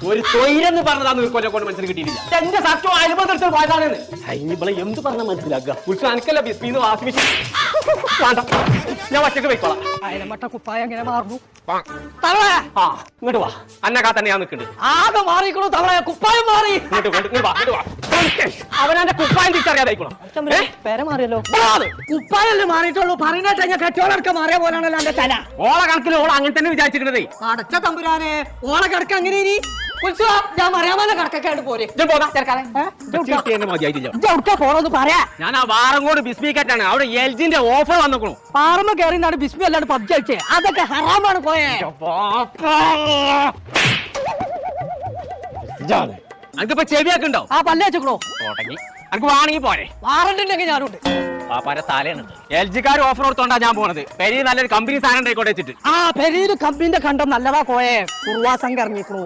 ഒരു തൊയിലെന്ന് പറഞ്ഞതാന്ന് കൊല്ലം കൊണ്ട് മനസ്സിൽ കിട്ടിയിട്ടില്ല. എന്റെ സത്യം അനുബന്ധത്തിൽ പോയതാണെന്ന് ഇവിടെ എന്ത് പറഞ്ഞാൽ മനസ്സിലാക്കുക. ഉത്സവം എനിക്കല്ല ബിസ്മീന്ന് വാഷ് മെഷീൻ വേണ്ട, ഞാൻ ഒറ്റക്ക് പോയിക്കോളാം. അയലമട്ട കുപ്പായ എങ്ങനെ മാറുന്നു? ആ ഇങ്ങോട്ട് വാ, അന്നക്കാ തന്നെ ഞാൻ നിൽക്കുന്നുണ്ട്. ആകെ മാറിക്കണു തവള, കുപ്പായം മാറി. അവനെ കുപ്പായം തിരിച്ചറിയാതായിക്കോളാം. പേരെ മാറിയല്ലോ. കുപ്പായല്ലേ മാറിയിട്ടുള്ളൂ, പറയുന്ന കെട്ടോളൊക്കെ മാറിയ പോലാണല്ലോ എന്റെ തല. ഓള കണക്കിന് ഓള അങ്ങനെ തന്നെ വിചാരിച്ചിരുന്നതേ. അടച്ച തമ്പുരാനെ, ഓള കിടക്ക അങ്ങനെ ഇനി ഉത്സവം ഞാൻ മറിയാമല്ല കിടക്കൊക്കെ പോരെ. പോറൊന്ന് പറയാ. ഞാൻ ആ വാറങ്കോട് ബിസ്മിക്കാറ്റാണ്. അവിടെ എൽജിന്റെ ഓഫർ വന്നിക്കണു. പാറമ്മ കയറി നാട് ബിസ്മി അല്ലാണ്ട് പബ്ജി കളിച്ചേ, അതൊക്കെ ഹറാമാണ് പോയേ. അനക്കിപ്പോ ചെവിയൊക്കെ ഉണ്ടോ? ആ പല്ല് വെച്ചോ തുടങ്ങി. അനക്ക് വാണെങ്കിൽ പോരെ. വാറണ്ടിണ്ടെങ്കിൽ ഞാനുണ്ട്. പാപ്പാരെ തലയാണ്. എൽ ജിക്കാർ ഓഫർ കൊടുത്തോണ്ടാ ഞാൻ പോണത്. പെരി നല്ലൊരു കമ്പനി സാധനം ഉണ്ടായിക്കോട്ടെ വെച്ചിട്ട്. ആ പെരിയൊരു കമ്പനിന്റെ കണ്ടം നല്ലതാ കോയെ. കുറുവാസം ഇറങ്ങിക്കണു.